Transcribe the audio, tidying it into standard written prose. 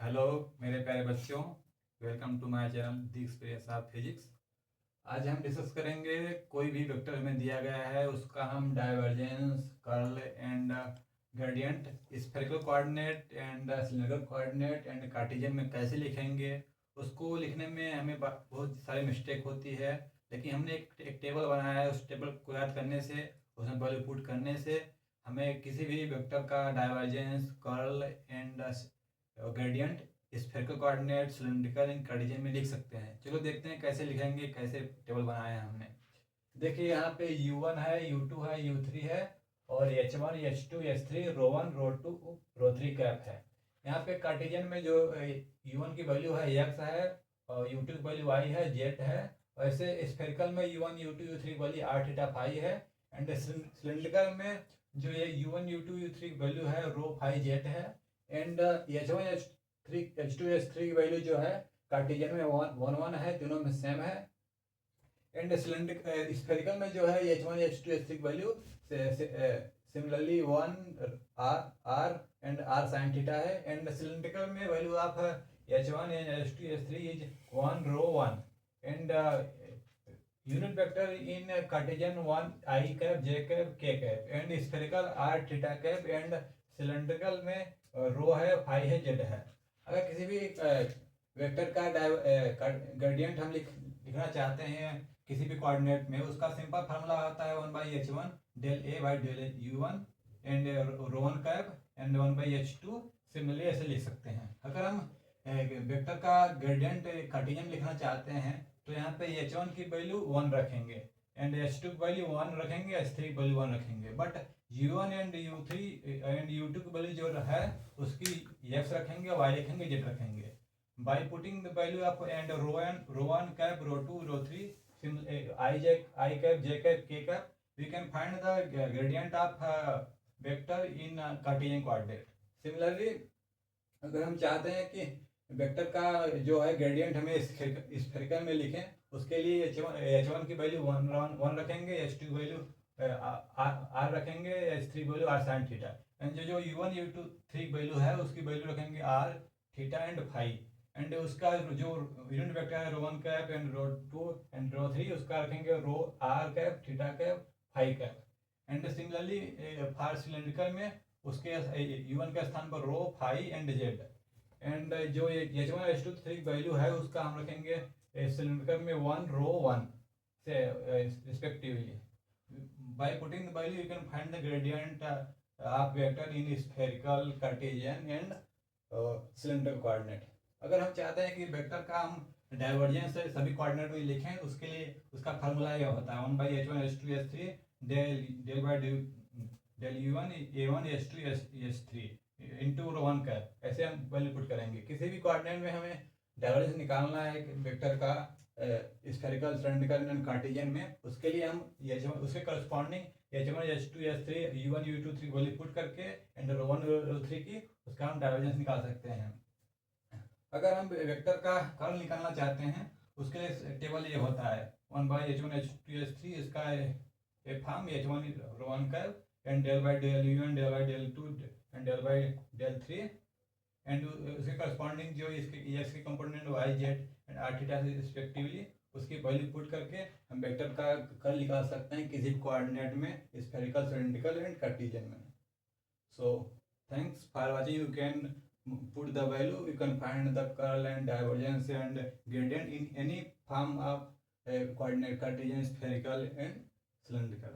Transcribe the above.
Hello मेरे प्यारे बच्चों, welcome to my channel the experience of physics. आज हम डिस्कस करेंगे कोई भी वेक्टर हमें दिया गया है, उसका हम divergence, curl and gradient, spherical coordinate and cylindrical coordinate and Cartesian में कैसे लिखेंगे। उसको लिखने में हमें बहुत सारी मिस्टेक होती है, लेकिन हमने एक टेबल बनाया है। उस टेबल को याद करने से, उसमें वैल्यू पुट करने से हमें किसी भी वेक्टर का divergence, curl and gradient spherical coordinate, cylindrical and Cartesian में लिख सकते हैं। चलो देखते हैं कैसे लिखेंगे, कैसे टेबल बनाया है हमने। देखिए यहाँ पे u1 है, u2 है, u3 है और h1, h2, h3, रो1, रो2, रो3 कैप है। यहाँ पे कार्टेशियन में जो u1 की वैल्यू है x है और u2 की वैल्यू y है, z है। वैसे स्फेरिकल में u1, u2, u3 की वैल्यू r थीटा फाई है। एंड सिलिंड्रिकल में जो ये u1, u2, u3 की वैल्यू है रो फाई z है। And h1, h3, h2, h3 की वैल्यू जो है कार्टेशियन में 1 1 है, तीनों में सेम है। एंड सिलेंड्रिक स्फेरिकल में जो है h1, h2, h3 की value similarly 1 r and r sin theta है। एंड सिलेंड्रिकल में value of h1 and h2, h3 is 1 rho 1 and unit vector in cartesian 1 i cap, j cap, k cap and spherical r theta cap and cylindrical में rho है, phi है, Z है। अगर किसी भी vector का gradient हम लिखना चाहते हैं किसी भी कोऑर्डिनेट में, उसका सिंपल फार्मूला होता है 1/h1 del a by del u1 and रो1 कैप एंड 1/h2। सिमिलरली ऐसे लिख सकते हैं। अगर हम वेक्टर का ग्रेडियंट कार्टेशियन लिखना चाहते हैं तो यहाँ पे h1 की वैल्यू 1 रखेंगे एंड h2 की वैल्यू 1 रखेंगे, h3 की वैल्यू 1 रखेंगे। But u1 and u3 and u2 की वैल्यू जो है उसकी x रखेंगे, y रखेंगे, z रखेंगे। By putting the value of and रो1 कैप, रो2, रो3, i cap, j cap, k cap, we can find the gradient of vector in Cartesian coordinate. Similarly अगर हम चाहते हैं कि वेक्टर का जो है ग्रेडियंट हमें स्फेरिकल में लिखें, उसके लिए h1 की वैल्यू 1 रखेंगे, h2 की वैल्यू r रखेंगे, h3 value r sin theta and जो u1, u2, 3 की वैल्यू है उसकी वैल्यू रखेंगे r theta and phi. And उसका जो यूनिट वेक्टर है rho one cap and rho two and रो3, उसका रखेंगे rho r cap, theta cap, phi cap. And similarly for cylindrical में उसके u1 के स्थान पर rho, phi and Z. And जो ये h1, h2, 3 की वैल्यू है उसका हम रखेंगे सिलेंड्रिकल में 1 रो 1 से respectively. Bye putting the value you can find the gradient of vector in spherical, Cartesian and cylindrical coordinate. अगर हम चाहते हैं कि वेक्टर का हम डाइवर्जेंस से सभी कोऑर्डिनेट में लिखें, उसके लिए उसका फार्मूला यह होता है 1/h1, h2, h3 del by del u1 a1 h2 h3 into रो1 कैप। ऐसे हम वैल्यू पुट करेंगे। किसी भी कोऑर्डिनेट में हमें डाइवर्जेंस निकालना है वेक्टर का स्फेरिकल, सिलेंड्रिकल एंड कार्टेशियन में, उसके लिए हम उसके corresponding h1, h2, h3, u1, u2, 3 value put करके एंड रो1, रो3 की उसका हम डाइवर्जेंस निकाल सकते हैं। अगर हम वेक्टर का कर्ल निकालना चाहते हैं उसके लिए टेबल ये होता है 1/h1, h2, h3, इसका एक फॉर्म h1 रो1 cap and del by del u1 del by del 2 and del by del 3 and उसके करस्पॉन्डिंग जो इसके एक्स के component y z and r theta से रिस्पेक्टिवली उसकी वैल्यू पुट करके हम वेक्टर का कर्ल निकाल सकते हैं किसी कोऑर्डिनेट में, स्फेरिकल, सिलेंड्रिकल एंड कार्टेशियन में। So thanks for watching. You can put the value, you can find the curl and divergence and gradient in any form of coordinate, cartesian, spherical and cylindrical.